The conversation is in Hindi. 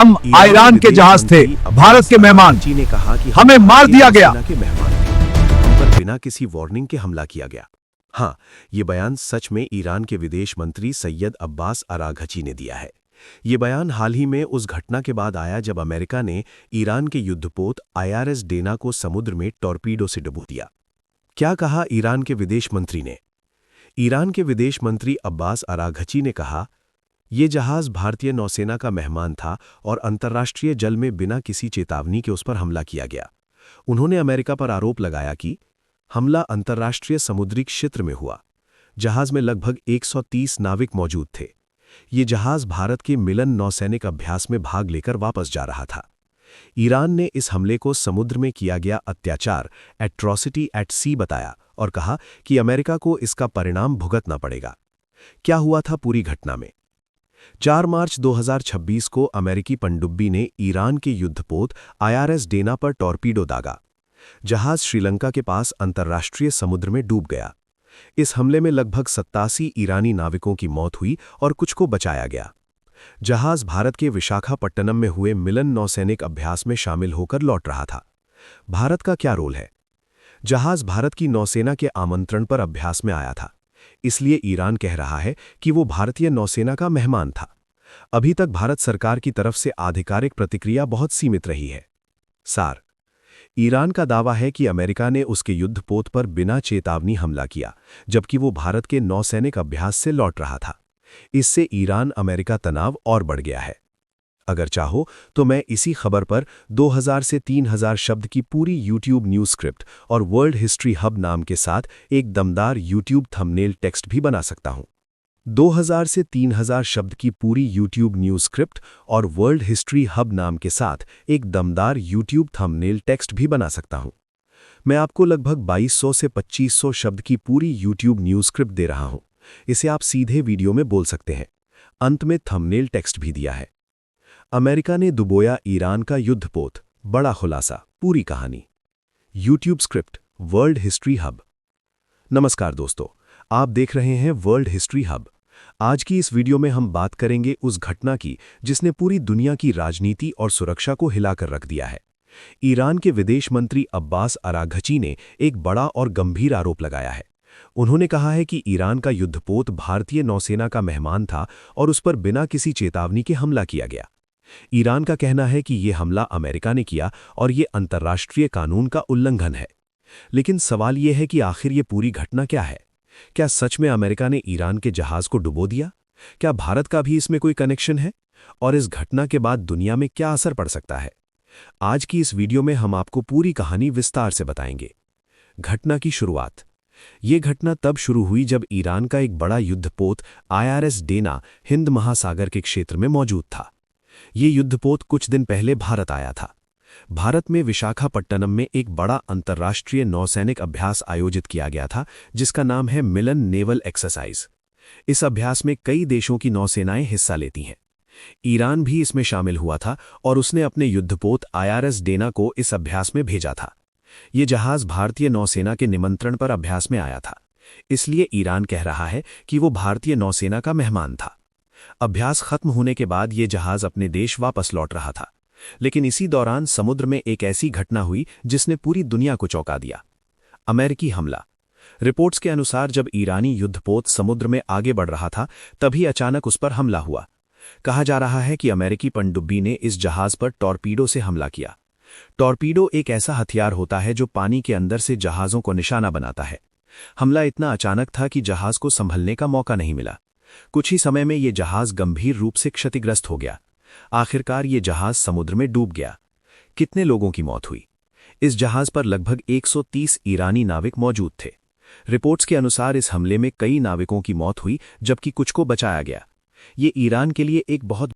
हम ईरान के जहाज थे, भारत के मेहमान। जी ने कहा कि हमें मार दिया गया। के मेहमान थे, हम पर बिना किसी वार्निंग के हमला किया गया। हाँ, ये बयान सच में ईरान के विदेश मंत्री सैयद अब्बास अराघची ने दिया है। ये बयान हाल ही में उस घटना के बाद आया जब अमेरिका ने ईरान के युद्धपोत IRS डेना को समुद्र में टॉर्पीडो से डुबो दिया। क्या कहा ईरान के विदेश मंत्री ने? ईरान के विदेश मंत्री अब्बास अराघची ने कहा, ये जहाज भारतीय नौसेना का मेहमान था और अंतर्राष्ट्रीय जल में बिना किसी चेतावनी के उस पर हमला किया गया। उन्होंने अमेरिका पर आरोप लगाया कि हमला अंतर्राष्ट्रीय समुद्री क्षेत्र में हुआ। जहाज में लगभग 130 नाविक मौजूद थे। ये जहाज भारत के मिलन नौसैनिक अभ्यास में भाग लेकर वापस जा रहा था। ईरान ने इस हमले को समुद्र में किया गया अत्याचार, एट्रॉसिटी एट सी बताया और कहा कि अमेरिका को इसका परिणाम भुगतना पड़ेगा। क्या हुआ था पूरी घटना में? 4 मार्च 2026 को अमेरिकी पनडुब्बी ने ईरान के युद्धपोत IRS डेना पर टॉर्पीडो दागा। जहाज श्रीलंका के पास अंतर्राष्ट्रीय समुद्र में डूब गया। इस हमले में लगभग 87 ईरानी नाविकों की मौत हुई और कुछ को बचाया गया। जहाज भारत के विशाखापट्टनम में हुए मिलन नौसैनिक अभ्यास में शामिल होकर लौट रहा था। भारत का क्या रोल है? जहाज भारत की नौसेना के आमंत्रण पर अभ्यास में आया था, इसलिए ईरान कह रहा है कि वो भारतीय नौसेना का मेहमान था। अभी तक भारत सरकार की तरफ से आधिकारिक प्रतिक्रिया बहुत सीमित रही है। सार: ईरान का दावा है कि अमेरिका ने उसके युद्धपोत पर बिना चेतावनी हमला किया, जबकि वो भारत के नौसैनिक अभ्यास से लौट रहा था। इससे ईरान अमेरिका तनाव और बढ़ गया है। अगर चाहो तो मैं इसी खबर पर 2000 से 3000 शब्द की पूरी यूट्यूब न्यूज स्क्रिप्ट और वर्ल्ड हिस्ट्री हब नाम के साथ एक दमदार यूट्यूब थंबनेल टेक्स्ट भी बना सकता हूं। 2000 से 3000 शब्द की पूरी यूट्यूब न्यूज स्क्रिप्ट और वर्ल्ड हिस्ट्री हब नाम के साथ एक दमदार यूट्यूब थंबनेल टेक्स्ट भी बना सकता हूं। मैं आपको लगभग 2200 से 2500 शब्द की पूरी यूट्यूब न्यूज स्क्रिप्ट दे रहा हूं। इसे आप सीधे वीडियो में बोल सकते हैं। अंत में थंबनेल टेक्स्ट भी दिया है। अमेरिका ने डुबोया ईरान का युद्धपोत, बड़ा खुलासा, पूरी कहानी। YouTube script, world history hub. नमस्कार दोस्तों, आप देख रहे हैं वर्ल्ड हिस्ट्री हब। आज की इस वीडियो में हम बात करेंगे उस घटना की जिसने पूरी दुनिया की राजनीति और सुरक्षा को हिलाकर रख दिया है। ईरान के विदेश मंत्री अब्बास अराघची ने एक बड़ा और गंभीर आरोप लगाया है। उन्होंने कहा है कि ईरान का युद्धपोत भारतीय नौसेना का मेहमान था और उस पर बिना किसी चेतावनी के हमला किया गया। ईरान का कहना है कि यह हमला अमेरिका ने किया और यह अंतर्राष्ट्रीय कानून का उल्लंघन है। लेकिन सवाल यह है कि आखिर ये पूरी घटना क्या है? क्या सच में अमेरिका ने ईरान के जहाज को डुबो दिया? क्या भारत का भी इसमें कोई कनेक्शन है? और इस घटना के बाद दुनिया में क्या असर पड़ सकता है? आज की इस वीडियो में हम आपको पूरी कहानी विस्तार से बताएंगे। घटना की शुरुआत। ये घटना तब शुरू हुई जब ईरान का एक बड़ा युद्धपोत IRS डेना हिंद महासागर के क्षेत्र में मौजूद था। ये युद्धपोत कुछ दिन पहले भारत आया था। भारत में विशाखापट्टनम में एक बड़ा अंतर्राष्ट्रीय नौसैनिक अभ्यास आयोजित किया गया था, जिसका नाम है मिलन नेवल एक्सरसाइज। इस अभ्यास में कई देशों की नौसेनाएं हिस्सा लेती हैं। ईरान भी इसमें शामिल हुआ था और उसने अपने युद्धपोत IRS डेना को इस अभ्यास में भेजा था। ये जहाज भारतीय नौसेना के निमंत्रण पर अभ्यास में आया था, इसलिए ईरान कह रहा है कि वो भारतीय नौसेना का मेहमान था। अभ्यास खत्म होने के बाद ये जहाज अपने देश वापस लौट रहा था, लेकिन इसी दौरान समुद्र में एक ऐसी घटना हुई जिसने पूरी दुनिया को चौंका दिया। अमेरिकी हमला। रिपोर्ट्स के अनुसार जब ईरानी युद्धपोत समुद्र में आगे बढ़ रहा था, तभी अचानक उस पर हमला हुआ। कहा जा रहा है कि अमेरिकी पनडुब्बी ने इस जहाज पर टॉर्पीडो से हमला किया। टॉर्पीडो एक ऐसा हथियार होता है जो पानी के अंदर से जहाज़ों को निशाना बनाता है। हमला इतना अचानक था कि जहाज को संभलने का मौका नहीं मिला। कुछ ही समय में ये जहाज गंभीर रूप से क्षतिग्रस्त हो गया। आखिरकार ये जहाज समुद्र में डूब गया। कितने लोगों की मौत हुई? इस जहाज पर लगभग 130 ईरानी नाविक मौजूद थे। रिपोर्ट्स के अनुसार इस हमले में कई नाविकों की मौत हुई, जबकि कुछ को बचाया गया। ये ईरान के लिए एक बहुत